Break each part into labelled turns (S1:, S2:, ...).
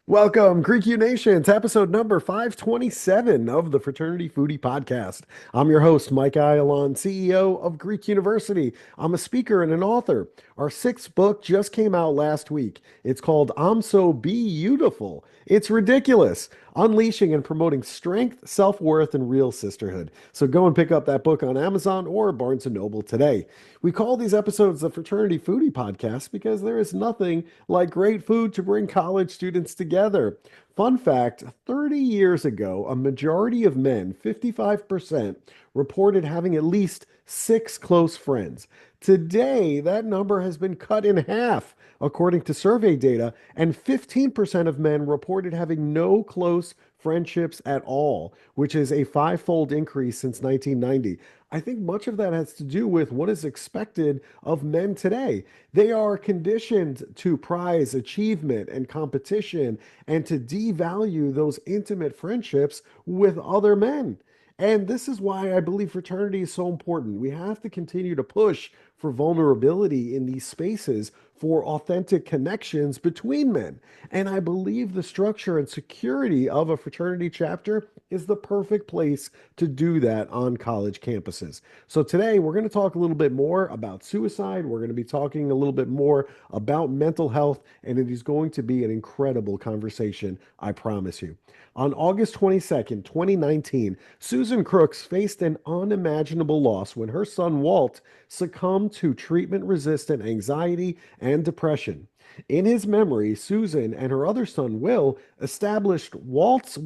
S1: Welcome, Greek U Nation, to episode number 527 of the Fraternity Foodie Podcast. I'm your host, Mike Ayalon, CEO of Greek University. I'm a speaker and an author. Our sixth book just came out last week. It's called I'm So Beautiful. It's ridiculous, unleashing and promoting strength, self-worth, and real sisterhood. So go and pick up that book on Amazon or Barnes& Noble today. We call these episodes the Fraternity Foodie Podcast because there is nothing like great food to bring college students together. Fun fact, 30 years ago, a majority of men, 55%, reported having at least 6 close friends. Today, that number has been cut in half, according to survey data, and 15% of men reported having no close friendships at all, which is a five-fold increase since 1990. I think much of that has to do with what is expected of men today. They are conditioned to prize achievement and competition and to devalue those intimate friendships with other men. And this is why I believe fraternity is so important. We have to continue to push for vulnerability in these spaces for authentic connections between men. And I believe the structure and security of a fraternity chapter is the perfect place to do that on college campuses. So today we're going to talk a little bit more about suicide. We're going to be talking a little bit more about mental health, and it is going to be an incredible conversation, I promise you. On August 22nd, 2019, Susan Crooks faced an unimaginable loss when her son Walt succumbed to treatment-resistant anxiety and depression. In his memory, Susan and her other son Will established Waltz,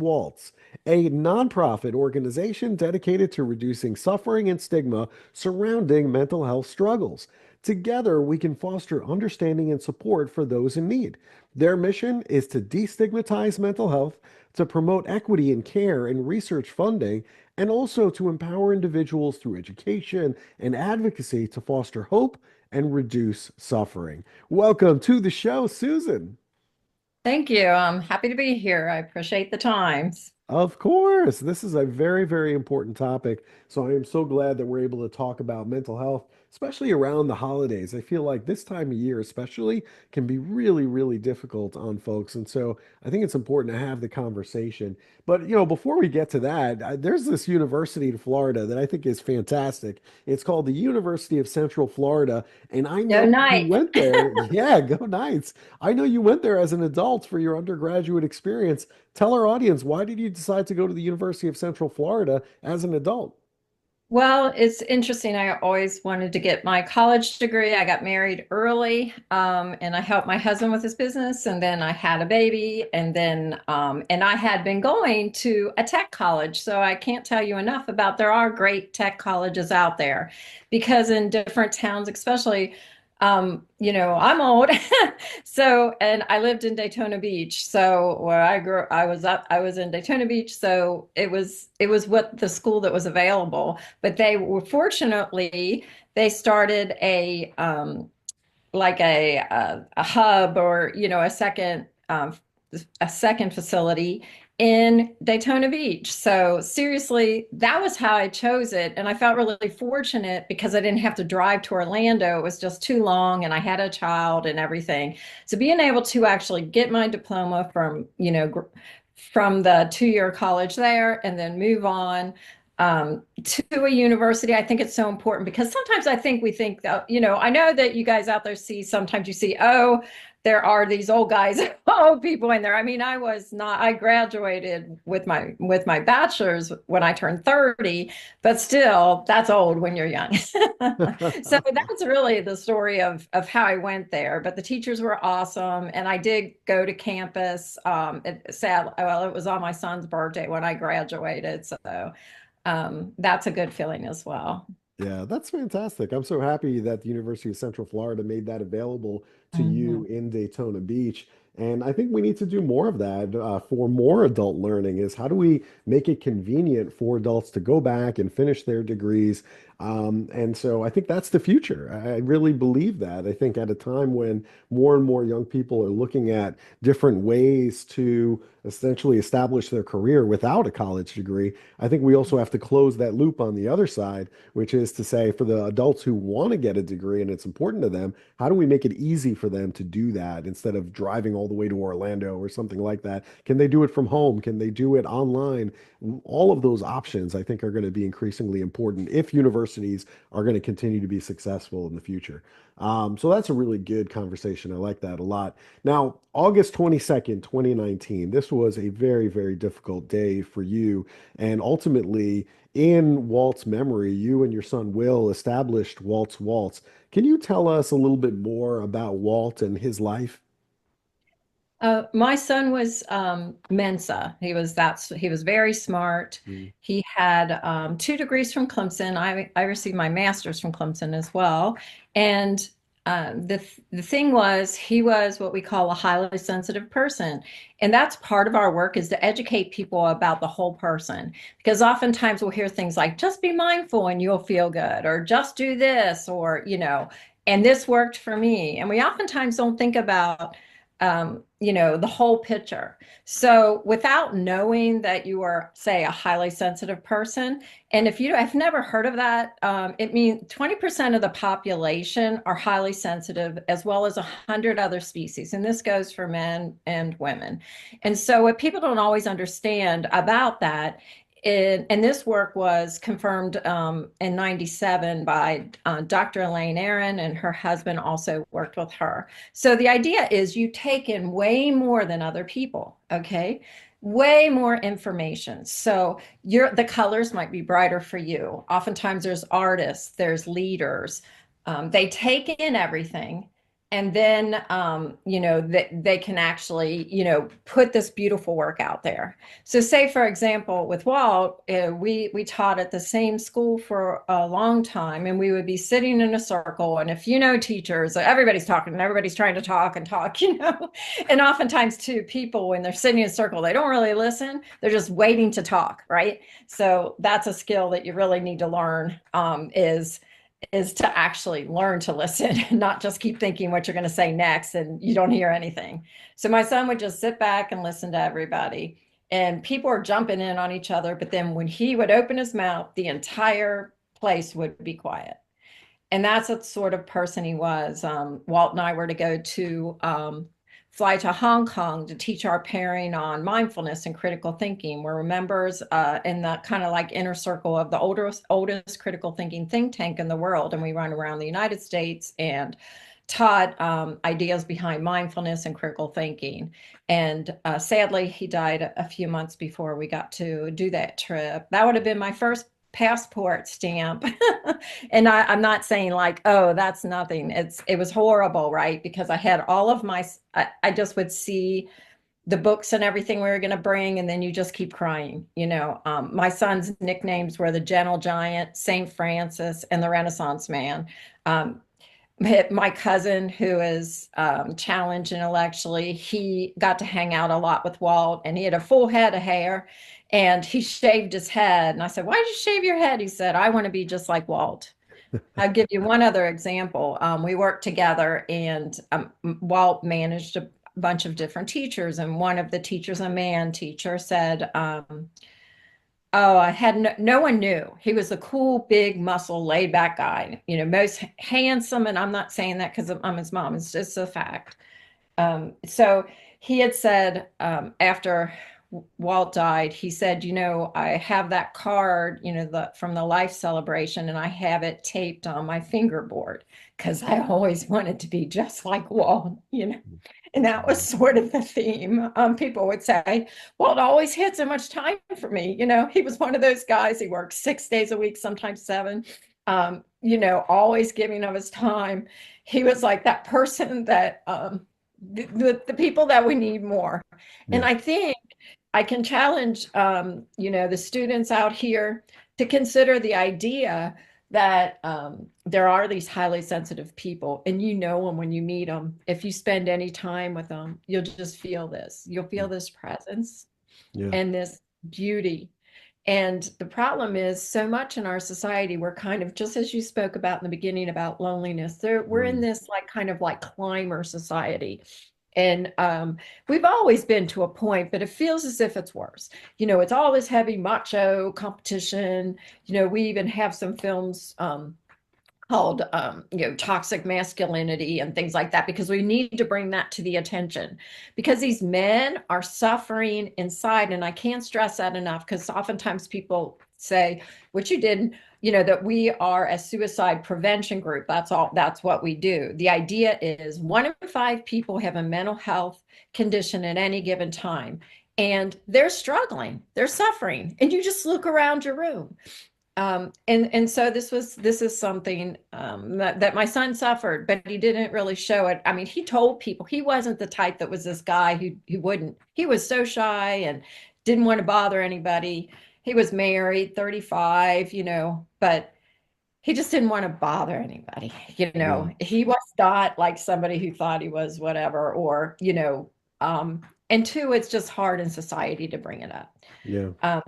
S1: a nonprofit organization dedicated to reducing suffering and stigma surrounding mental health struggles. Together, we can foster understanding and support for those in need. Their mission is to destigmatize mental health, to promote equity in care and research funding, and also to empower individuals through education and advocacy to foster hope and reduce suffering. Welcome to the show, Susan.
S2: Thank you. I'm happy to be here. I appreciate the times.
S1: Of course, this is a very, very important topic. So I am so glad that we're able to talk about mental health, especially around the holidays. I feel like this time of year, especially, can be really, really difficult on folks. And so I think it's important to have the conversation. But, before we get to that, there's this university in Florida that I think is fantastic. It's called the University of Central Florida. And I
S2: No
S1: know you
S2: night.
S1: went there. Yeah, go Knights. I know you went there as an adult for your undergraduate experience. Tell our audience, why did you decide to go to the University of Central Florida as an adult?
S2: Well, it's interesting. I always wanted to get my college degree. I got married early, and I helped my husband with his business, and then I had a baby, and I had been going to a tech college. So I can't tell you enough about there are great tech colleges out there, because in different towns, especially, I'm old. So, and I lived in Daytona Beach. So where I grew, I was in Daytona Beach. So it was what the school that was available, but fortunately, they started a hub, or, a second facility in Daytona Beach. So seriously, that was how I chose it. And I felt really fortunate because I didn't have to drive to Orlando. It was just too long, and I had a child and everything. So being able to actually get my diploma from the 2-year college there and then move on to a university, I think it's so important, because sometimes we think that, I know that you guys out there sometimes you see, oh, there are these old guys, old people in there. I mean, I graduated with my bachelor's when I turned 30, but still, that's old when you're young. So that's really the story of how I went there. But the teachers were awesome, and I did go to campus. It was on my son's birthday when I graduated, so that's a good feeling as well.
S1: Yeah, that's fantastic. I'm so happy that the University of Central Florida made that available to you
S2: Mhm.
S1: in Daytona Beach. And I think we need to do more of that for more adult learning is how do we make it convenient for adults to go back and finish their degrees? And so I think that's the future. I really believe that. I think at a time when more and more young people are looking at different ways to essentially establish their career without a college degree, I think we also have to close that loop on the other side, which is to say, for the adults who want to get a degree and it's important to them, how do we make it easy for them to do that instead of driving all the way to Orlando or something like that? Can they do it from home? Can they do it online? All of those options, I think, are going to be increasingly important if universities are going to continue to be successful in the future. So that's a really good conversation. I like that a lot. Now, August 22nd, 2019, this was a very, very difficult day for you. And ultimately, in Walt's memory, you and your son Will established Waltz. Can you tell us a little bit more about Walt and his life?
S2: My son was Mensa. He was very smart.
S1: Mm.
S2: He had 2 degrees from Clemson. I received my master's from Clemson as well. And the thing was, he was what we call a highly sensitive person, and that's part of our work is to educate people about the whole person. Because oftentimes we'll hear things like, "Just be mindful and you'll feel good," or "Just do this," or and this worked for me. And we oftentimes don't think about the whole picture. So without knowing that you are, say, a highly sensitive person, and if you have never heard of that, it means 20% of the population are highly sensitive, as well as 100 other species. And this goes for men and women. And so what people don't always understand about that, and this work was confirmed in 97 by Dr. Elaine Aron, and her husband also worked with her. So the idea is you take in way more than other people, okay? Way more information. So the colors might be brighter for you. Oftentimes there's artists, there's leaders. They take in everything, and then they can actually put this beautiful work out there. So say, for example, with Walt, we taught at the same school for a long time, and we would be sitting in a circle. And if teachers, everybody's talking and everybody's trying to talk and talk, and oftentimes too, people, when they're sitting in a circle, they don't really listen. They're just waiting to talk, right? So that's a skill that you really need to learn, is to actually learn to listen and not just keep thinking what you're going to say next and you don't hear anything. So my son would just sit back and listen to everybody, and people are jumping in on each other. But then when he would open his mouth, the entire place would be quiet. And that's what sort of person he was. Walt and I were to go to fly to Hong Kong to teach our pairing on mindfulness and critical thinking. We're members in the kind of like inner circle of the oldest critical thinking think tank in the world. And we run around the United States and taught ideas behind mindfulness and critical thinking. And sadly, he died a few months before we got to do that trip. That would have been my first passport stamp. And I'm not saying like, oh, that's nothing. It was horrible, right? Because I had all of I just would see the books and everything we were going to bring, and then you just keep crying. My son's nicknames were the Gentle Giant, Saint Francis, and the Renaissance Man. My cousin, who is challenged intellectually, he got to hang out a lot with Walt, and he had a full head of hair, and he shaved his head. And I said, "Why did you shave your head?" He said, "I want to be just like Walt." I'll give you one other example. We worked together, and Walt managed a bunch of different teachers, and one of the teachers, a man teacher, said, "Oh, I had no one knew. He was a cool, big, muscle, laid back guy, most handsome." And I'm not saying that because I'm his mom. It's just a fact. So he had said, after Walt died, he said, "I have that card, from the life celebration, and I have it taped on my fingerboard because I always wanted to be just like Walt." And that was sort of the theme. People would say, "Walt always had so much time for me." He was one of those guys. He worked 6 days a week, sometimes seven, always giving of his time. He was like that person that, the people that we need more. And
S1: Yeah.
S2: I think I can challenge, the students out here to consider the idea that there are these highly sensitive people, and them when you meet them. If you spend any time with them, you'll just feel this. You'll feel this presence
S1: Yeah.
S2: and this beauty. And the problem is so much in our society, we're kind of, just as you spoke about in the beginning about loneliness, we're in
S1: Mm,
S2: this like kind of like climber society. And we've always been to a point, but it feels as if it's worse. It's always heavy macho competition. We even have some films called toxic masculinity and things like that, because we need to bring that to the attention, because these men are suffering inside. And I can't stress that enough, because oftentimes people say, which you did, that we are a suicide prevention group. That's what we do. The idea is 1 in 5 people have a mental health condition at any given time, and they're struggling, they're suffering, and you just look around your room. And so this is something that my son suffered, but he didn't really show it. I mean, he told people he wasn't the type that was this guy who wouldn't. He was so shy and didn't want to bother anybody. He was married, 35, but he just didn't want to bother anybody.
S1: yeah,
S2: He was not like somebody who thought he was whatever, or and two, it's just hard in society to bring it up.
S1: yeah.
S2: Um,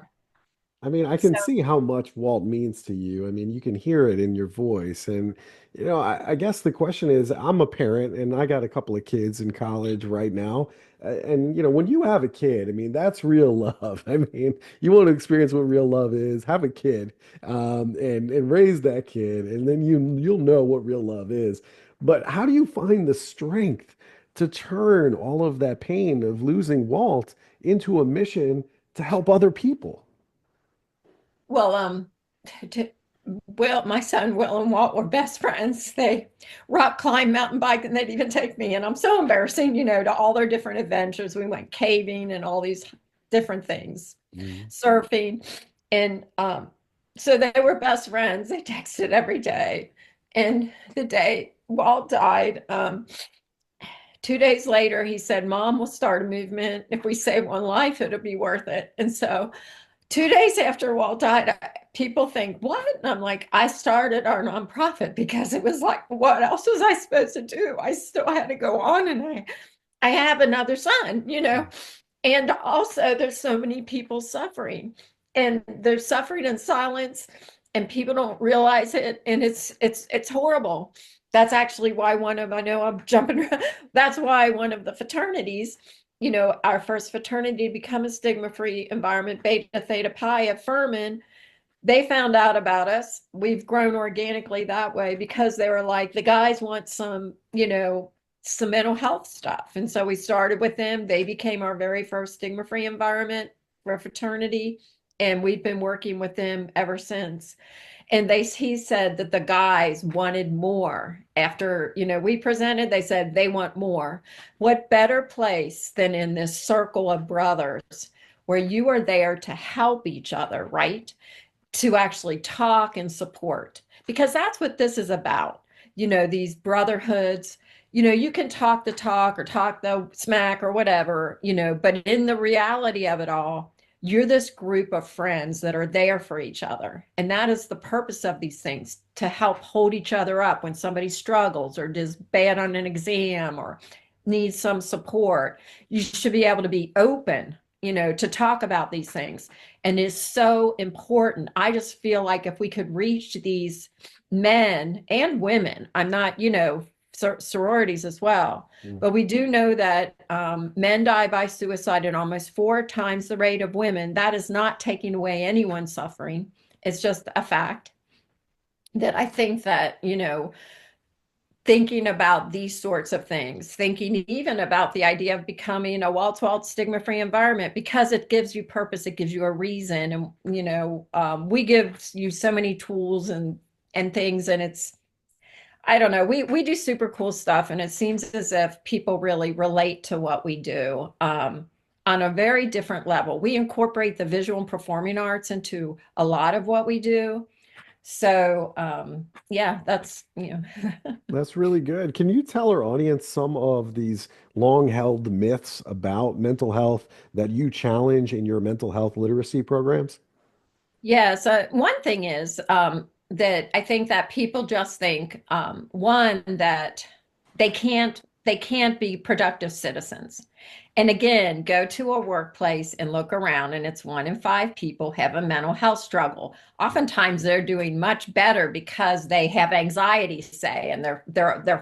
S1: I mean, I can
S2: so
S1: see how much Walt means to you. I mean, you can hear it in your voice. And, I guess the question is, I'm a parent and I got a couple of kids in college right now. And, when you have a kid, I mean, that's real love. I mean, you want to experience what real love is, have a kid, and raise that kid, and then you'll know what real love is. But how do you find the strength to turn all of that pain of losing Walt into a mission to help other people?
S2: Well, to, well, my son Will and Walt were best friends. They rock climb, mountain bike, and they'd even take me. And I'm so embarrassing, to all their different adventures. We went caving and all these different things,
S1: Mm.
S2: surfing, and so they were best friends. They texted every day. And the day Walt died, 2 days later, he said, "Mom, we'll start a movement. If we save one life, it'll be worth it." And so 2 days after Walt died, people think, "What?" And I'm like, I started our nonprofit because it was like, what else was I supposed to do? I still had to go on, and I have another son. And also there's so many people suffering, and they're suffering in silence, and people don't realize it. And it's horrible. That's actually why I know I'm jumping, that's why one of the fraternities, our first fraternity to become a stigma-free environment, Beta Theta Pi at Furman, they found out about us. We've grown organically that way, because they were like, the guys want some mental health stuff. And so we started with them. They became our very first stigma-free environment for a fraternity. And we've been working with them ever since. And he said that the guys wanted more. After we presented, they said they want more. What better place than in this circle of brothers, where you are there to help each other, right? To actually talk and support, because that's what this is about. These brotherhoods, you can talk the talk or talk the smack or whatever, but in the reality of it all, you're this group of friends that are there for each other. And that is the purpose of these things, to help hold each other up when somebody struggles or does bad on an exam or needs some support. You should be able to be open, to talk about these things. And it's so important. I just feel like if we could reach these men and women, I'm not, sororities as well,
S1: Mm.
S2: but we do know that men die by suicide at almost 4 times the rate of women. That is not taking away anyone's suffering. It's just a fact that I think that, thinking about these sorts of things, thinking even about the idea of becoming a Waltz stigma-free environment, because it gives you purpose, it gives you a reason. And, we give you so many tools and things, and I don't know, we do super cool stuff, and it seems as if people really relate to what we do on a very different level. We incorporate the visual and performing arts into a lot of what we do. So yeah, that's.
S1: That's really good. Can you tell our audience some of these long-held myths about mental health that you challenge in your mental health literacy programs?
S2: Yeah, so one thing is that I think that people just think, one, that they can't they can't be productive citizens. And again, go to a workplace and look around, and it's 1 in 5 people have a mental health struggle. Oftentimes, they're doing much better because they have anxiety, say, and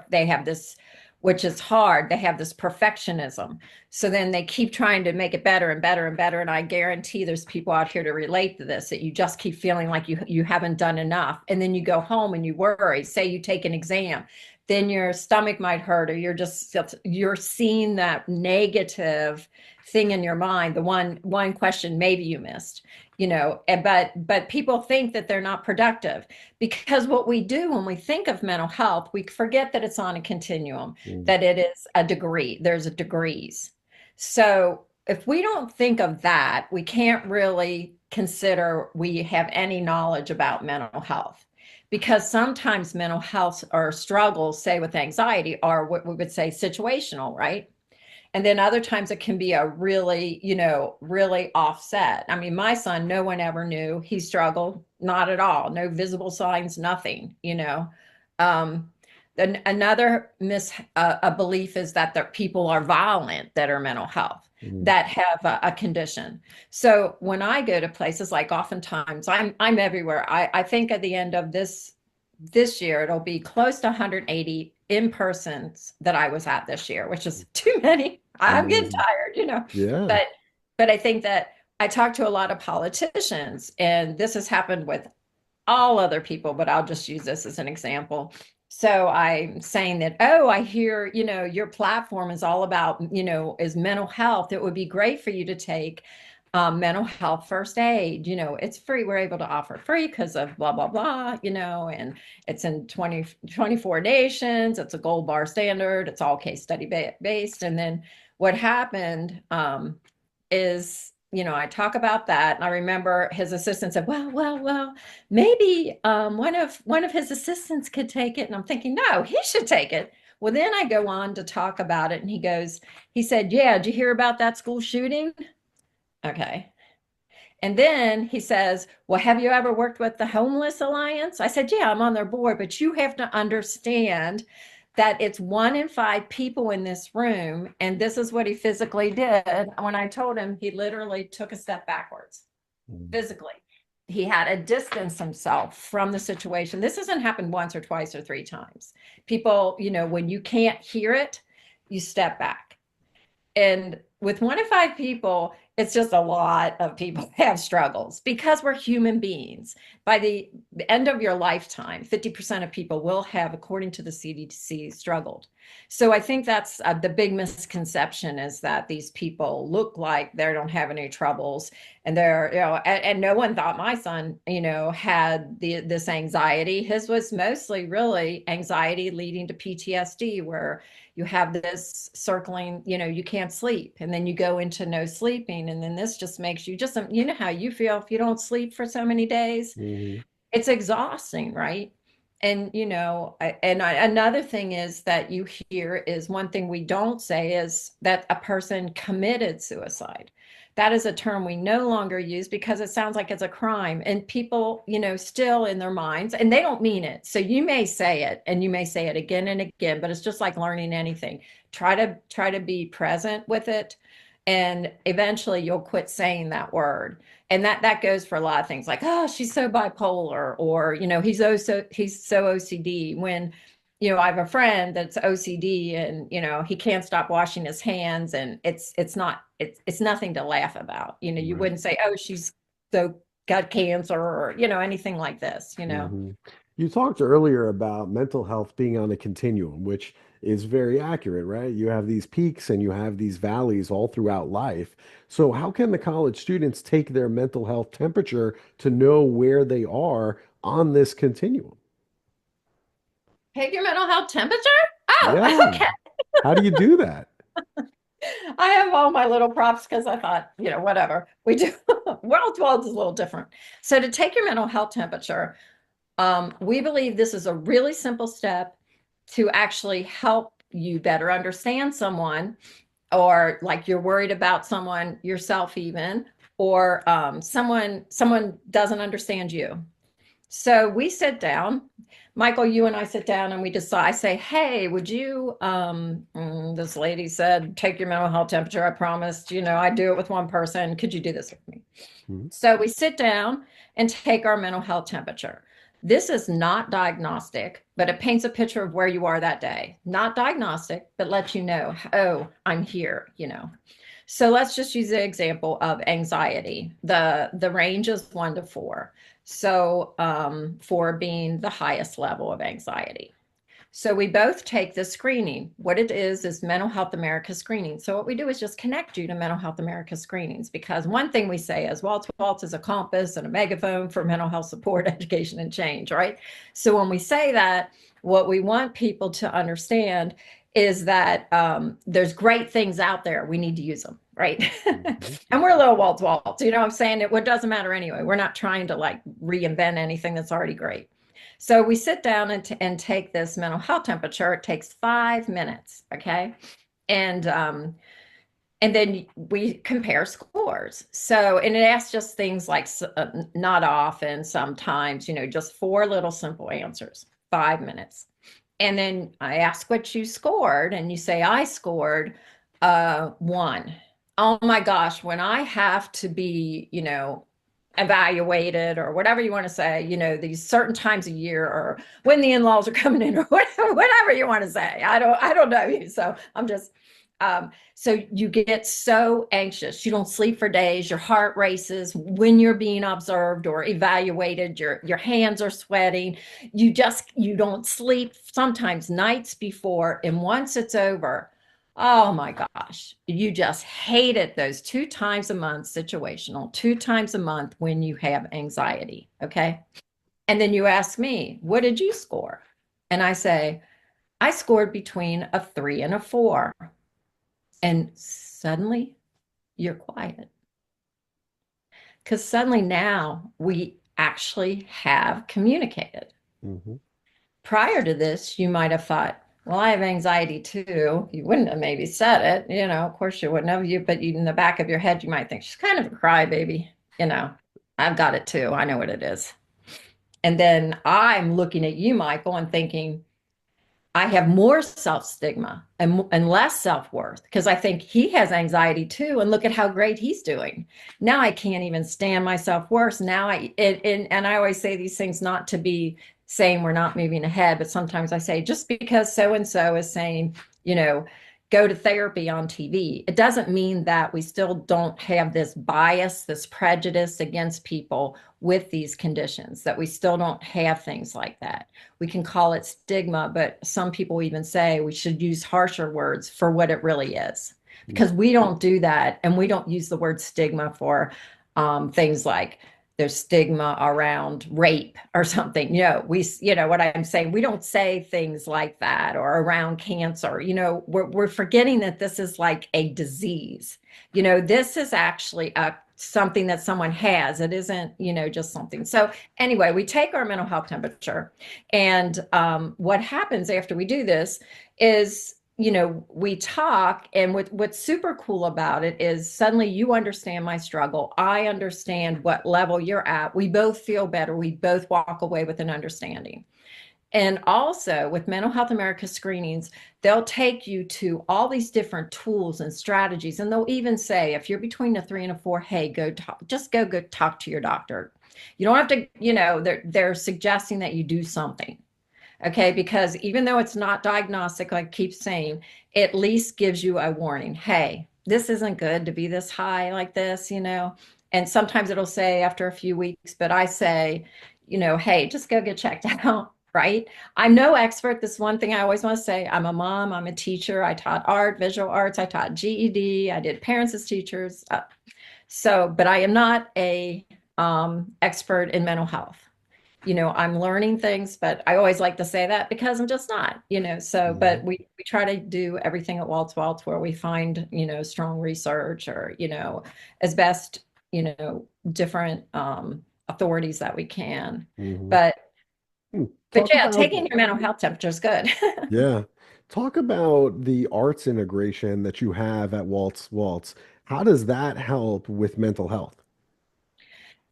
S2: they have this, which is hard. They have this perfectionism. So then they keep trying to make it better and better and better. And I guarantee there's people out here to relate to this, that you just keep feeling like you haven't done enough. And then you go home and you worry. Say you take an exam, then your stomach might hurt, or you're seeing that negative thing in your mind, the one question maybe you missed, but people think that they're not productive, because what we do when we think of mental health, we forget that it's on a continuum,
S1: Mm.
S2: that it is a degree, there's degrees. So if we don't think of that, we can't really consider we have any knowledge about mental health, because sometimes mental health or struggles, say with anxiety, are what we would say situational, right? And then other times it can be a really, really offset. I mean, my son, no one ever knew he struggled, not at all, no visible signs, nothing. Um, Another a belief is that people are violent that are mental health,
S1: Mm.
S2: that have a condition. So when I go to places, like oftentimes I'm everywhere. I think at the end of this year, it'll be close to 180 in persons that I was at this year, which is too many. I'm getting
S1: Amazing.
S2: tired.
S1: Yeah.
S2: But but I think that I talk to a lot of politicians, and this has happened with all other people, but I'll just use this as an example. So I'm saying that, oh, I hear, your platform is all about, is mental health. It would be great for you to take mental health first aid. It's free. We're able to offer free because of blah, blah, blah, and it's in 24 nations. It's a gold bar standard. It's all case study based. And then what happened is, I talk about that, and I remember his assistant said, well, maybe one of his assistants could take it. And I'm thinking, no, he should take it. Well, then I go on to talk about it, and he said, yeah, did you hear about that school shooting? Okay. And then he says, well, have you ever worked with the Homeless Alliance? I said, yeah, I'm on their board, but you have to understand that it's 1 in 5 people in this room. And this is what he physically did. When I told him, he literally took a step backwards
S1: Mm.
S2: physically. He had to distance himself from the situation. This hasn't happened once or twice or 3 times. People, when you can't hear it, you step back. And with 1 in 5 people, it's just a lot of people have struggles, because we're human beings. By the end of your lifetime, 50% of people will have, according to the CDC, struggled. So I think that's the big misconception, is that these people look like they don't have any troubles, and they're, and no one thought my son, had this anxiety. His was mostly really anxiety leading to PTSD, where you have this circling, you can't sleep, and then you go into no sleeping, and then this just makes you just, how you feel if you don't sleep for so many days.
S1: Mhm.
S2: It's exhausting, right? And another thing is that you hear, is one thing we don't say, is that a person committed suicide. That is a term we no longer use, because it sounds like it's a crime, and people, still in their minds, and they don't mean it. So you may say it, and you may say it again and again, but it's just like learning anything. Try to be present with it, and eventually you'll quit saying that word. And that goes for a lot of things, like, oh, she's so bipolar, or he's so OCD. When I have a friend that's OCD, and he can't stop washing his hands, and it's nothing to laugh about. You
S1: Right.
S2: wouldn't say, oh, she's so got cancer, or anything like this.
S1: Hmm. You talked earlier about mental health being on a continuum, which is very accurate, right? You have these peaks and you have these valleys all throughout life. So, how can the college students take their mental health temperature to know where they are on this continuum?
S2: Take your mental health temperature. Oh,
S1: Yeah.
S2: okay.
S1: How do you do that?
S2: I have all my little props, because I thought, whatever we do. World is a little different. So to take your mental health temperature, we believe this is a really simple step to actually help you better understand someone, or like you're worried about someone yourself even, or someone doesn't understand you. So we sit down. Michael, you and I sit down and we decide, I say, hey, would you, this lady said, take your mental health temperature. I promised, I do it with one person. Could you do this with me?
S1: Mhm.
S2: So we sit down and take our mental health temperature. This is not diagnostic, but it paints a picture of where you are that day. Not diagnostic, but lets you know, oh, I'm here. So let's just use the example of anxiety. The range is 1 to 4. So 4 being the highest level of anxiety. So we both take the screening. What it is Mental Health America screening. So what we do is just connect you to Mental Health America screenings, because one thing we say is Waltz is a compass and a megaphone for mental health support, education, and change, right? So when we say that, what we want people to understand is that there's great things out there. We need to use them, right?
S1: Mhm.
S2: And we're a little Waltz, you know what I'm saying? It doesn't matter anyway. We're not trying to like reinvent anything that's already great. So we sit down and take this mental health temperature. It takes 5 minutes, okay? And and then we compare scores. So, and it asks just things like not often, sometimes, just 4 little simple answers, 5 minutes. And then I ask what you scored, and you say, I scored 1. Oh my gosh, when I have to be, evaluated or whatever you want to say, these certain times a year, or when the in-laws are coming in, or whatever you want to say. I don't know you. So I'm just so you get so anxious. You don't sleep for days. Your heart races when you're being observed or evaluated. Your hands are sweating. You don't sleep sometimes nights before. And once it's over, oh my gosh, you just hate it those 2 times a month, situational, 2 times a month when you have anxiety. Okay. And then you ask me, what did you score? And I say, I scored between a 3 and a 4. And suddenly you're quiet. Because suddenly now we actually have communicated.
S1: Mhm.
S2: Prior to this, you might have thought, well, I have anxiety too. You wouldn't have maybe said it, of course you wouldn't have, but in the back of your head, you might think she's kind of a crybaby. I've got it too. I know what it is. And then I'm looking at you, Michael, and thinking, I have more self-stigma and less self-worth, because I think he has anxiety too. And look at how great he's doing. Now I can't even stand myself worse. Now and I always say these things not to be saying we're not moving ahead, but sometimes I say, just because so-and-so is saying, you know, go to therapy on TV, it doesn't mean that we still don't have this bias, this prejudice against people with these conditions, that we still don't have things like that. We can call it stigma, but some people even say we should use harsher words for what it really is, because we don't do that. And we don't use the word stigma for things like there's stigma around rape or something. What I'm saying, we don't say things like that, or around cancer. We're forgetting that this is like a disease. This is actually something that someone has. It isn't, just something. So anyway, we take our mental health temperature, and what happens after we do this is, we talk, and what's super cool about it is suddenly you understand my struggle. I understand what level you're at. We both feel better. We both walk away with an understanding. And also with Mental Health America screenings, they'll take you to all these different tools and strategies. And they'll even say, if you're between a 3 and a 4, hey, just go talk to your doctor. You don't have to, they're suggesting that you do something. Okay, because even though it's not diagnostic, like I keep saying, it at least gives you a warning. Hey, this isn't good to be this high like this. And sometimes it'll say after a few weeks, but I say, hey, just go get checked out, right? I'm no expert. This one thing I always want to say, I'm a mom, I'm a teacher. I taught art, visual arts, I taught GED, I did parents as teachers. But I am not a expert in mental health. I'm learning things, but I always like to say that because I'm just not. So, but
S1: Mhm.
S2: we try to do everything at Waltz where we find, strong research, or, as best, different authorities that we can.
S1: Mhm.
S2: But,
S1: Hmm.
S2: but
S1: Talk
S2: yeah,
S1: about,
S2: taking your mental health temperature is good.
S1: yeah. Talk about the arts integration that you have at Waltz. How does that help with mental health?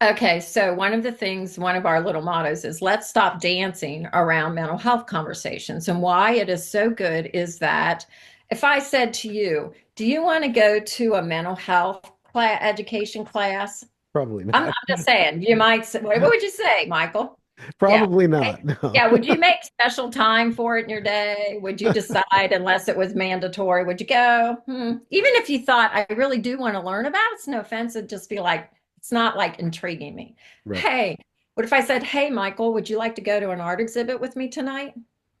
S2: Okay, so one of the things, one of our little mottos is let's stop dancing around mental health conversations. And why it is so good is that if I said to you, do you want to go to a mental health education class?
S1: Probably
S2: I'm,
S1: not.
S2: I'm just saying, you might say, what would you say, Michael? Yeah.
S1: Probably not. No.
S2: Yeah. Would you make special time for it in your day? Would you decide unless it was mandatory? Would you go? Even if you thought, I really do want to learn about it, it's no offense. It'd just be like, it's not like intriguing me.
S1: Right.
S2: Hey, what if I said, hey, Michael, would you like to go to an art exhibit with me tonight?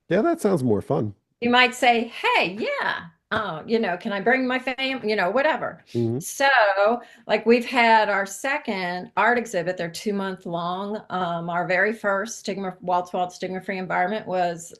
S1: Yeah, that sounds more fun.
S2: You might say, hey, yeah, can I bring my family, whatever.
S1: Hmm.
S2: So, like, we've had our second art exhibit, they're 2 month long. Our very first Waltz Stigma-Free environment was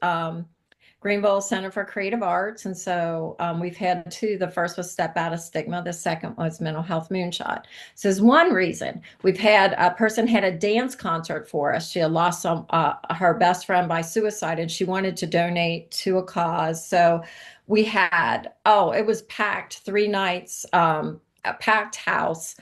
S2: Greenville Center for Creative Arts. And so we've had two. The first was Step Out of Stigma. The second was Mental Health Moonshot. So there's one reason. We've had a person had a dance concert for us. She had lost her best friend by suicide, and she wanted to donate to a cause. So we had, it was packed 3 nights, a packed house.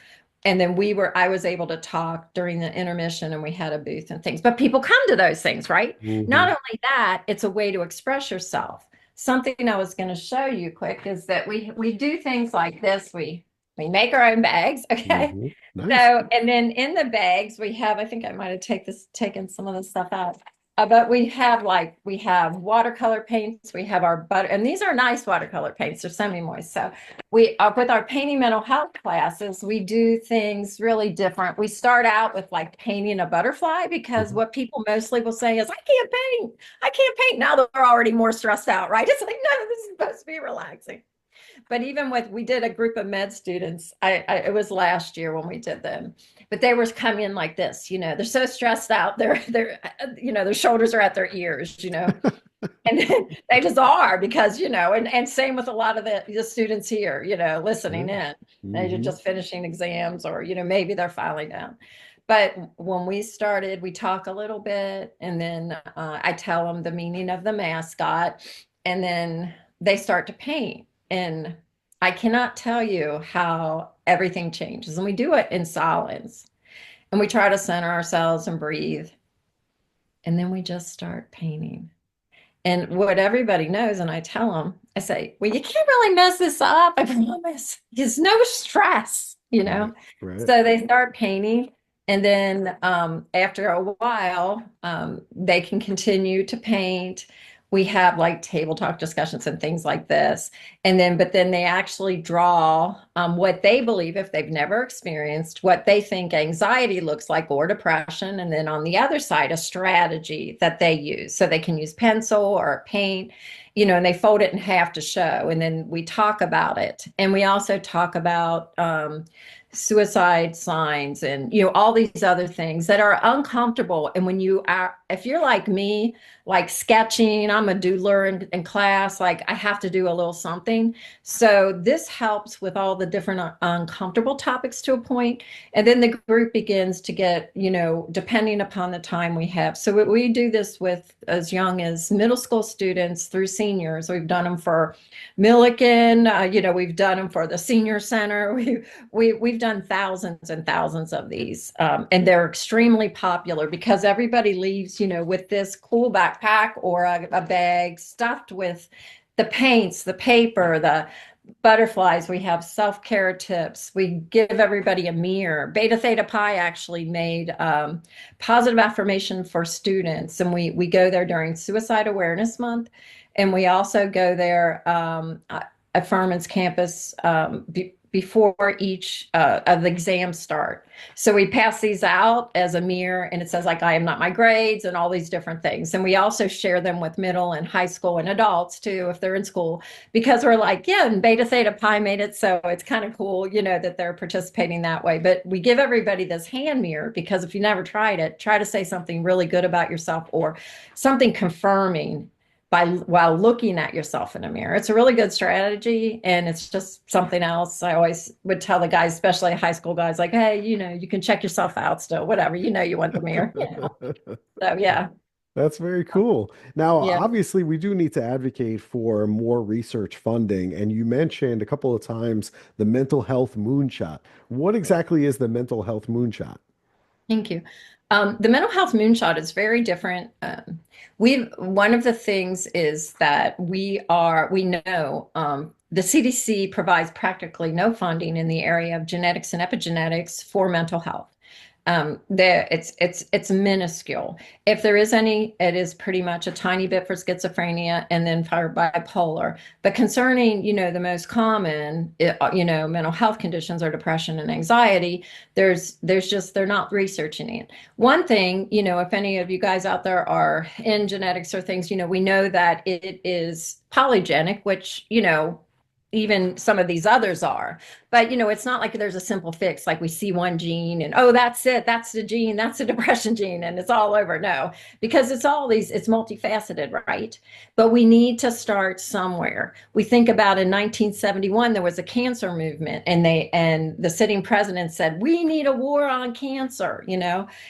S2: And then I was able to talk during the intermission, and we had a booth and things. But people come to those things, right? Not
S1: Hmm.
S2: only that, it's a way to express yourself. Something I was going to show you quick is that we do things like this. We make our own bags, okay?
S1: Hmm. Nice.
S2: So, and then in the bags we have, I think I might have taken some of the stuff out. But we have watercolor paints, we have our butter, and these are nice watercolor paints, they're semi-moist. So we with our painting mental health classes, we do things really different. We start out with like painting a butterfly because
S1: Mhm.
S2: what people mostly will say is, I can't paint. I can't paint. Now they're already more stressed out, right? It's like, no, this is supposed to be relaxing. But even we did a group of med students. It was last year when we did them, but they were coming in like this. They're so stressed out. Their shoulders are at their ears. And they just are because and same with a lot of the students here. Listening
S1: Yeah.
S2: in. They're
S1: Hmm.
S2: just finishing exams, or maybe they're filing down. But when we started, we talk a little bit, and then I tell them the meaning of the mascot, and then they start to paint. And I cannot tell you how everything changes. And we do it in silence. And we try to center ourselves and breathe. And then we just start painting. And what everybody knows, and I tell them, I say, well, you can't really mess this up. I promise. There's no stress.
S1: Right. Right.
S2: So they start painting. And then after a while, they can continue to paint. We have like table talk discussions and things like this. But then they actually draw what they believe, if they've never experienced, what they think anxiety looks like or depression. And then on the other side, a strategy that they use. So they can use pencil or paint, and they fold it in half to show. And then we talk about it. And we also talk about suicide signs and all these other things that are uncomfortable. And if you're like me, like sketching, I'm a doodler in class, like I have to do a little something. So this helps with all the different uncomfortable topics to a point. And then the group begins to get, depending upon the time we have. So we do this with as young as middle school students through seniors. We've done them for Milliken, we've done them for the senior center. We've done thousands and thousands of these, and they're extremely popular because everybody leaves, with this cool backpack or a bag stuffed with the paints, the paper, the butterflies. We have self-care tips. We give everybody a mirror. Beta Theta Pi actually made positive affirmation for students, and we go there during Suicide Awareness Month, and we also go there at Furman's campus before each of the exams start. So we pass these out as a mirror, and it says like, I am not my grades, and all these different things. And we also share them with middle and high school and adults too, if they're in school, because we're like, yeah, and Beta Theta Pi made it. So it's kind of cool, that they're participating that way. But we give everybody this hand mirror because if you never tried it, try to say something really good about yourself or something confirming while looking at yourself in a mirror. It's a really good strategy, and it's just something else. I always would tell the guys, especially high school guys, like, hey, you can check yourself out still, whatever, you want the mirror. So yeah.
S1: That's very cool. Now,
S2: Yeah.
S1: obviously, we do need to advocate for more research funding. And you mentioned a couple of times the mental health moonshot. What exactly is the mental health moonshot?
S2: Thank you. The mental health moonshot is very different. One of the things is that we know the CDC provides practically no funding in the area of genetics and epigenetics for mental health. It's minuscule. If there is any, it is pretty much a tiny bit for schizophrenia and then for bipolar. But concerning, the most common, mental health conditions are depression and anxiety. They're not researching it. One thing, if any of you guys out there are in genetics or things, we know that it is polygenic, which, even some of these others are. But, it's not like there's a simple fix, like we see one gene and, oh, that's it. That's the gene. That's the depression gene. And it's all over. No, because it's multifaceted, right? But we need to start somewhere. We think about in 1971, there was a cancer movement and the sitting president said, we need a war on cancer,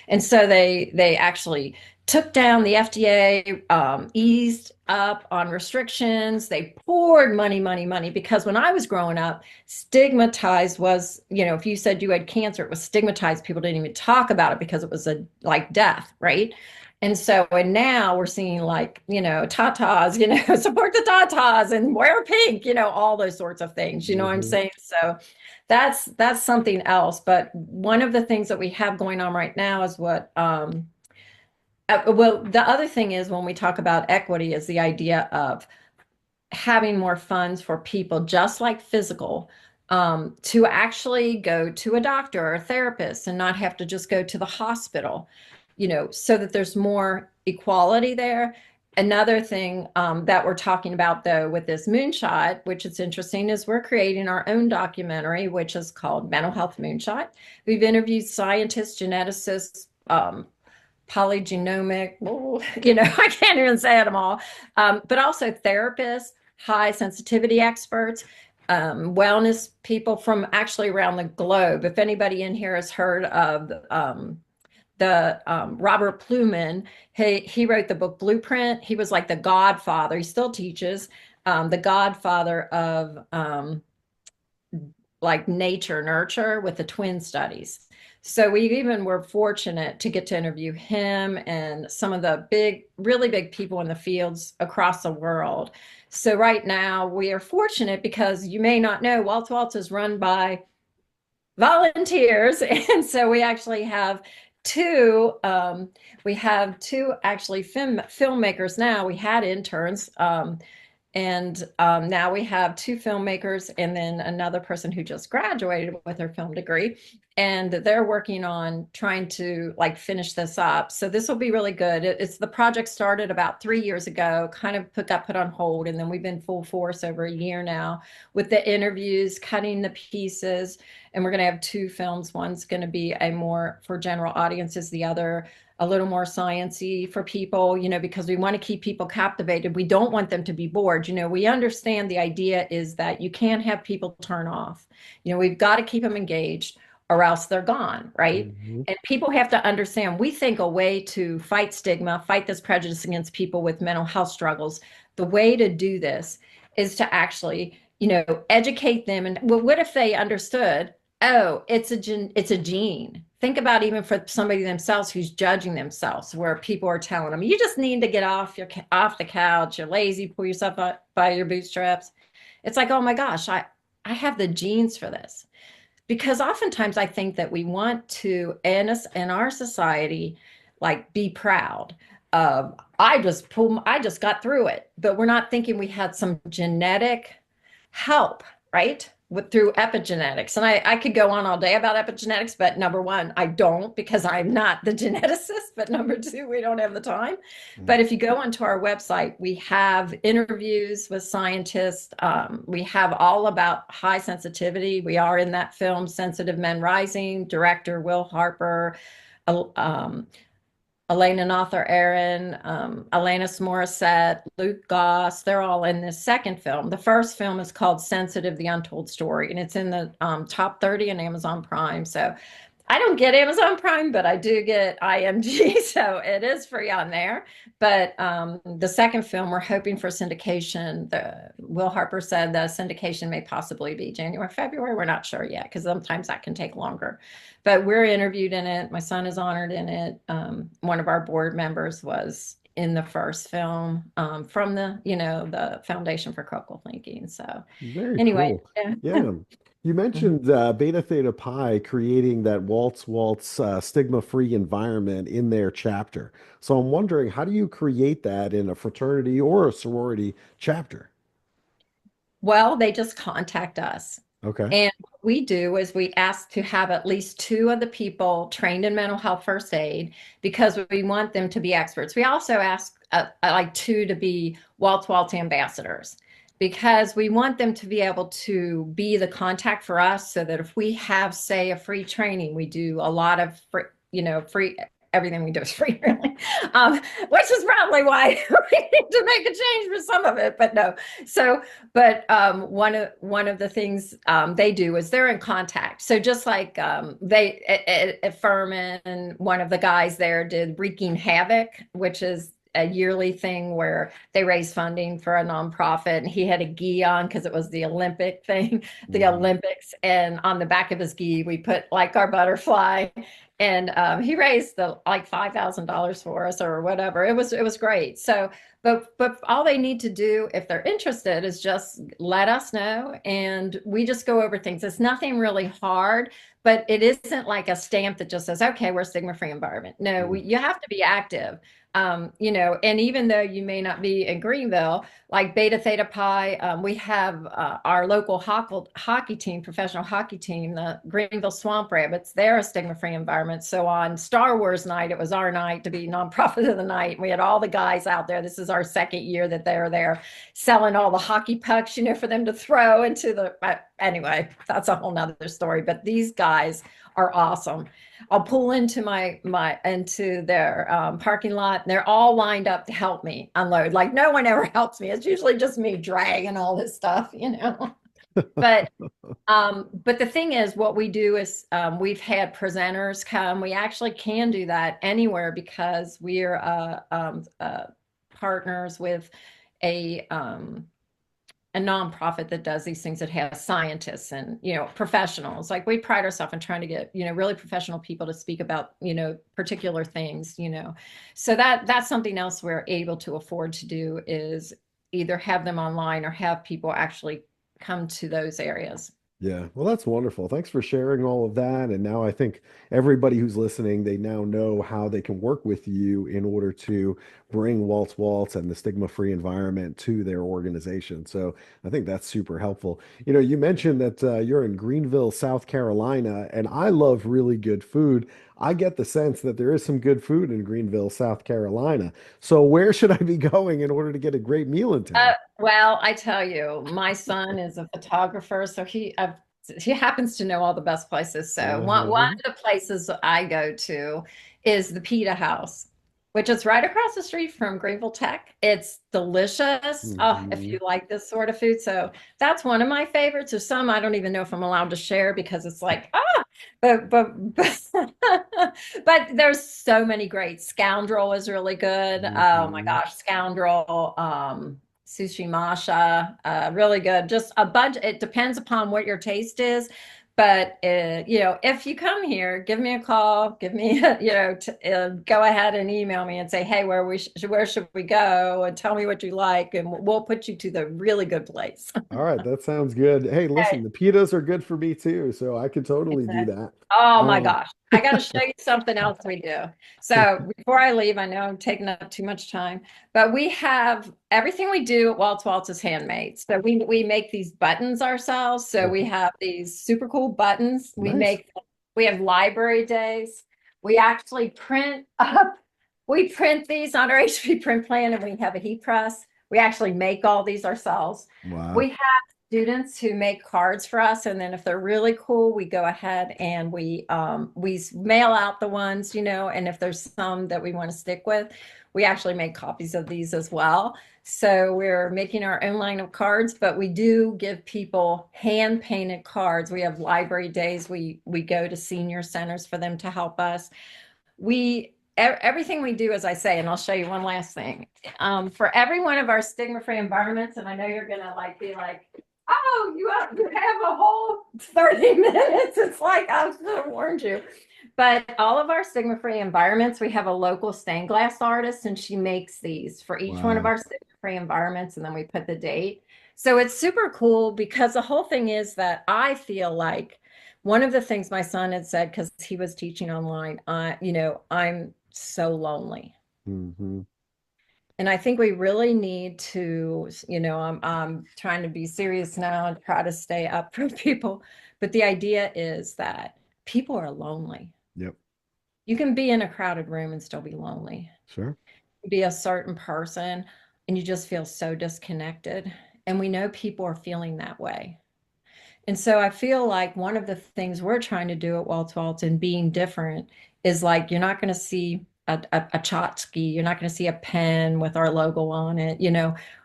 S2: And so they actually took down the FDA, eased up on restrictions. They poured money, because when I was growing up, stigmatized was, if you said you had cancer, it was stigmatized. People didn't even talk about it because it was like death, right? And now we're seeing like, tatas, support the tatas and wear pink, all those sorts of things, you know what I'm saying? So that's something else. But one of the things that we have going on right now is well, the other thing is when we talk about equity is the idea of having more funds for people, just like physical, to actually go to a doctor or a therapist and not have to just go to the hospital, so that there's more equality there. Another thing that we're talking about, though, with this moonshot, which is interesting, is we're creating our own documentary, which is called Mental Health Moonshot. We've interviewed scientists, geneticists, polygenomic, I can't even say them all, but also therapists, high sensitivity experts, wellness people from actually around the globe. If anybody in here has heard of the Robert Pluman, he wrote the book Blueprint. He was like the godfather. He still teaches, the godfather of like nature nurture with the twin studies. So we even were fortunate to get to interview him and some of the really big people in the fields across the world. So right now we are fortunate because you may not know, Waltz is run by volunteers. And so we actually have two, actually filmmakers now. We had interns, and now we have two filmmakers and then another person who just graduated with her film degree. And they're working on trying to like finish this up. So this will be really good. It's the project started about 3 years ago, kind of got put on hold. And then we've been full force over a year now with the interviews, cutting the pieces. And we're going to have two films. One's going to be a more for general audiences, the other a little more science-y for people, because we want to keep people captivated. We don't want them to be bored. We understand the idea is that you can't have people turn off. We've got to keep them engaged or else they're gone, right? And people have to understand, we think a way to fight stigma, fight this prejudice against people with mental health struggles, the way to do this is to actually, educate them. And well, what if they understood, oh, it's a gene. Think about even for somebody themselves who's judging themselves, where people are telling them, you just need to get off the couch, you're lazy, pull yourself up by your bootstraps. It's like, oh my gosh, I have the genes for this. Because oftentimes I think that we want to, in our society, like be proud of, I just got through it. But we're not thinking we had some genetic help, right? Through epigenetics. And I could go on all day about epigenetics, but number one, I don't because I'm not the geneticist. But number two, we don't have the time. But if you go onto our website, we have interviews with scientists. We have all about high sensitivity. We are in that film, Sensitive Men Rising, director Will Harper, Elena Nother Aaron, Alanis Morissette, Luke Goss, they're all in this second film. The first film is called Sensitive, The Untold Story, and it's in the top 30 on Amazon Prime. So I don't get Amazon Prime, but I do get IMG, so it is free on there. But the second film, we're hoping for syndication. The Will Harper said the syndication may possibly be January, February. We're not sure yet because sometimes that can take longer. But we're interviewed in it. My son is honored in it. One of our board members was in the first film from the Foundation for Critical Thinking. So
S1: Very
S2: anyway,
S1: cool.
S2: yeah.
S1: Yeah. You mentioned Beta Theta Pi creating that Waltz stigma-free environment in their chapter. So I'm wondering, how do you create that in a fraternity or a sorority chapter?
S2: Well, they just contact us.
S1: Okay.
S2: And what we do is we ask to have at least two of the people trained in mental health first aid because we want them to be experts. We also ask like two to be Waltz ambassadors because we want them to be able to be the contact for us so that if we have, say, a free training, we do a lot of free everything we do is free, really, which is probably why we need to make a change for some of it. But no, so but one of the things they do is they're in contact. So just like they at Furman, one of the guys there did Wreaking Havoc, which is a yearly thing where they raise funding for a nonprofit, and he had a gi on because it was the Olympic thing, the
S1: Mhm.
S2: Olympics, and on the back of his gi we put like our butterfly, and he raised the like $5,000 for us or whatever. It was great. So, but all they need to do if they're interested is just let us know, and we just go over things. It's nothing really hard, but it isn't like a stamp that just says, okay, we're a stigma-free environment. No, you have to be active. And even though you may not be in Greenville, like Beta Theta Pi, we have our local hockey team, professional hockey team, the Greenville Swamp Rabbits. They're a stigma-free environment. So on Star Wars night, it was our night to be nonprofit of the night. We had all the guys out there. This is our second year that they're there selling all the hockey pucks, for them to throw into the. Anyway, that's a whole nother story. But these guys are awesome. I'll pull into into their parking lot, and they're all lined up to help me unload. Like no one ever helps me. It's usually just me dragging all this stuff. But but the thing is, what we do is we've had presenters come. We actually can do that anywhere because we're partners with a a nonprofit that does these things that has scientists and professionals. Like we pride ourselves in trying to get really professional people to speak about particular things. So that's something else we're able to afford to do is either have them online or have people actually come to those areas.
S1: Yeah, well, that's wonderful. Thanks for sharing all of that. And now I think everybody who's listening, they now know how they can work with you in order to bring Waltz and the stigma-free environment to their organization. So I think that's super helpful. You mentioned that you're in Greenville, South Carolina, and I love really good food. I get the sense that there is some good food in Greenville, South Carolina. So where should I be going in order to get a great meal in town?
S2: Well, I tell you, my son is a photographer, so he happens to know all the best places. So one
S1: Uh-huh.
S2: of the places I go to is the Pita House, which is right across the street from Greenville Tech. It's delicious. Oh, if you
S1: Mhm.
S2: like this sort of food. So that's one of my favorites. There's some I don't even know if I'm allowed to share because it's like, but but there's so many great. Scoundrel is really good. Oh my
S1: Mhm.
S2: gosh, Scoundrel. Sushi Masha, really good. Just a bunch. It depends upon what your taste is. But if you come here, give me a call. Give me, go ahead and email me and say, hey, where should we go, and tell me what you like, and we'll put you to the really good place.
S1: All right, that sounds good. Hey, listen, the pitas are good for me too, so I could totally do that.
S2: Oh my
S1: Um,
S2: gosh. I got to show you something else we do. So before I leave, I know I'm taking up too much time, but we have everything we do at Waltz is handmade. So we make these buttons ourselves. So we
S1: okay,
S2: have these super cool buttons.
S1: nice.
S2: We have library days. We actually print up, we print these on our HP print plan, and we have a heat press. We actually make all these ourselves. We
S1: Wow.
S2: students who make cards for us, and then if they're really cool, we go ahead and we mail out the ones, and if there's some that we want to stick with, we actually make copies of these as well. So we're making our own line of cards, but we do give people hand painted cards. We have library days. We go to senior centers for them to help us. Everything we do, as I say, and I'll show you one last thing. For every one of our stigma-free environments, and I know you're gonna be like, oh, you have a whole 30 minutes. It's like I should have warned you. But all of our stigma-free environments, we have a local stained glass artist, and she makes these for each one of
S1: Wow.
S2: our stigma-free environments, and then we put the date. So it's super cool because the whole thing is that I feel like one of the things my son had said, because he was teaching online, I'm so lonely.
S1: Hmm.
S2: And I think we really need to, I'm trying to be serious now and try to stay up for people. But the idea is that people are lonely.
S1: Yep.
S2: You can be in a crowded room and still be lonely.
S1: Sure.
S2: Be a certain person and you just feel so disconnected. And we know people are feeling that way. And so I feel like one of the things we're trying to do at Waltz and being different is like you're not going to see a tchotchke, you're not going to see a pen with our logo on it.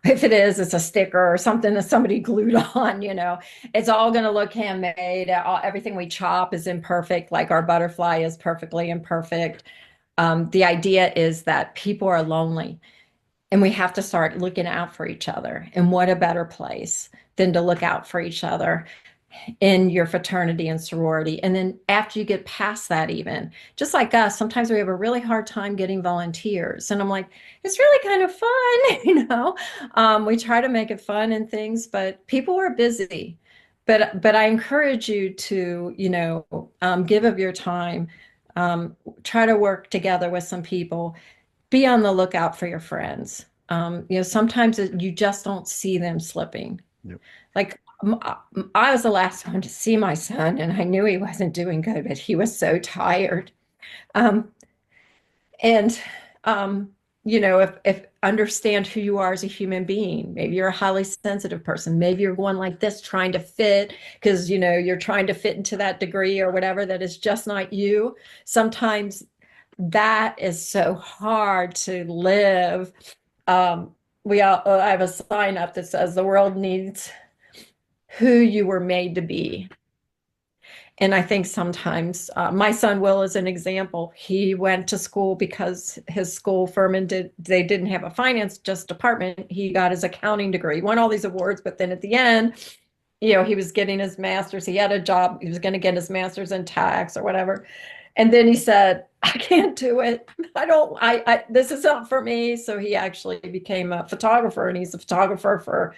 S2: If it is, it's a sticker or something that somebody glued on. It's all going to look handmade. Everything we chop is imperfect, like our butterfly is perfectly imperfect. The idea is that people are lonely. And we have to start looking out for each other. And what a better place than to look out for each other in your fraternity and sorority. And then after you get past that, even just like us, sometimes we have a really hard time getting volunteers. And I'm like, it's really kind of fun. We try to make it fun and things, but people are busy. But I encourage you to, give of your time, try to work together with some people, be on the lookout for your friends. Sometimes you just don't see them slipping.
S1: Yep.
S2: Like I was the last one to see my son, and I knew he wasn't doing good, but he was so tired. Um, and if understand who you are as a human being. Maybe you're a highly sensitive person. Maybe you're one like this trying to fit because you're trying to fit into that degree or whatever that is just not you. Sometimes that is so hard to live. I have a sign up that says the world needs who you were made to be. And I think sometimes my son Will is an example. He went to school because his school firm they didn't have a finance just department. He got his accounting degree. He won all these awards, but then at the end, he was getting his master's. He had a job. He was going to get his master's in tax or whatever. And then he said, I can't do it. This is not for me. So he actually became a photographer, and he's a photographer for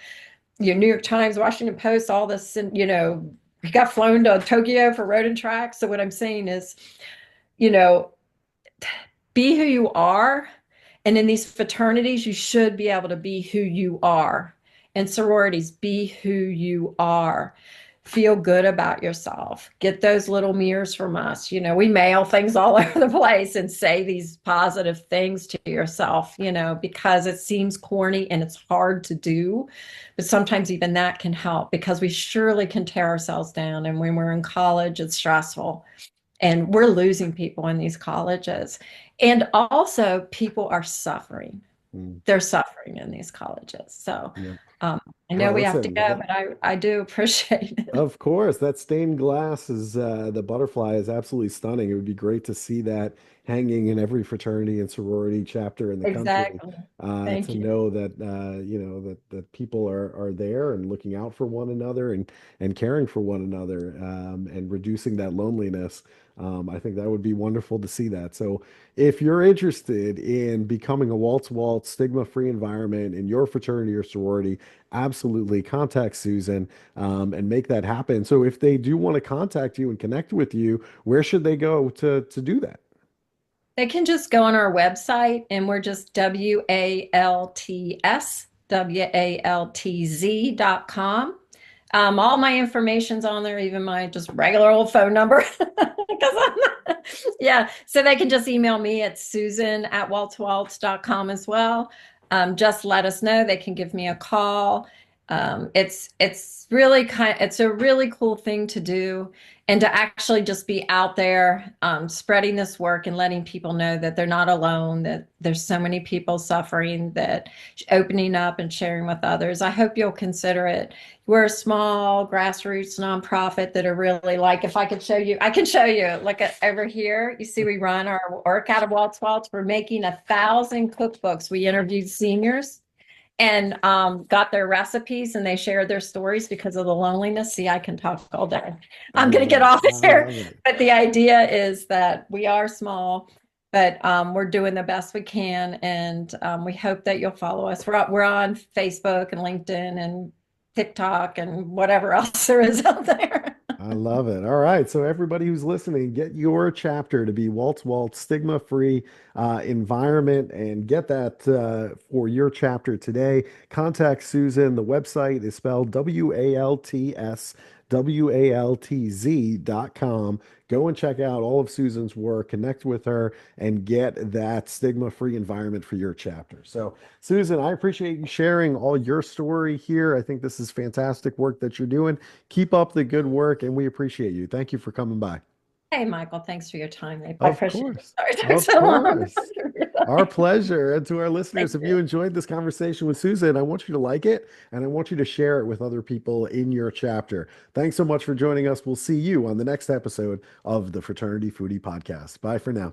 S2: New York Times, Washington Post, all this, and he got flown to Tokyo for road and track. So what I'm saying is, you know, be who you are. And in these fraternities, you should be able to be who you are. And sororities, be who you are. Feel good about yourself. Get those little mirrors from us. We mail things all over the place and say these positive things to yourself, because it seems corny and it's hard to do. But sometimes even that can help, because we surely can tear ourselves down. And when we're in college, it's stressful. And we're losing people in these colleges. And also, people are suffering.
S1: Mm.
S2: They're suffering in these colleges. So,
S1: Yeah.
S2: I know
S1: Well,
S2: we have to
S1: listen,
S2: go, but I do appreciate it.
S1: of course, that stained glass is the butterfly is absolutely stunning. It would be great to see that hanging in every fraternity and sorority chapter in the country.
S2: Exactly.
S1: To
S2: Thank you.
S1: know that that people are there and looking out for one another and caring for one another, and reducing that loneliness. I think that would be wonderful to see that. So if you're interested in becoming a Waltz stigma-free environment in your fraternity or sorority, absolutely contact Susan, and make that happen. So if they do want to contact you and connect with you, where should they go to do that?
S2: They can just go on our website, and we're just WALTZ.com. All my information's on there, even my just regular old phone number. Because yeah. So they can just email me at Susan@waltzwaltz.com as well. Just let us know. They can give me a call. It's really it's a really cool thing to do, and to actually just be out there spreading this work and letting people know that they're not alone, that there's so many people suffering, that opening up and sharing with others. I hope you'll consider it. We're a small grassroots nonprofit that are really, like, if I could show you, I can show you. Look at over here. You see, we run our work out of Waltz. We're making 1,000 cookbooks. We interviewed seniors and got their recipes, and they shared their stories because of the loneliness. See, I can talk all day.
S1: I
S2: I'm going to
S1: love
S2: get
S1: it.
S2: off
S1: I
S2: here.
S1: love it.
S2: But the idea is that we are small, but we're doing the best we can. And we hope that you'll follow us. We're on Facebook and LinkedIn and TikTok and whatever else there is out there.
S1: I love it. All right. So everybody who's listening, get your chapter to be Waltz stigma-free environment and get that for your chapter today. Contact Susan. The website is spelled WALTSWALTZ.com. Go and check out all of Susan's work, connect with her, and get that stigma-free environment for your chapter. So, Susan, I appreciate you sharing all your story here. I think this is fantastic work that you're doing. Keep up the good work, and we appreciate you. Thank you for coming by.
S2: Hey, Michael, thanks for your time. I
S1: Of
S2: appreciate it.
S1: course.
S2: Sorry it took
S1: Of
S2: so long.
S1: course. Our pleasure. And to our
S2: Thank
S1: listeners, if
S2: you.
S1: you enjoyed this conversation with Susan, I want you to like it and I want you to share it with other people in your chapter. Thanks so much for joining us. We'll see you on the next episode of the Fraternity Foodie Podcast. Bye for now.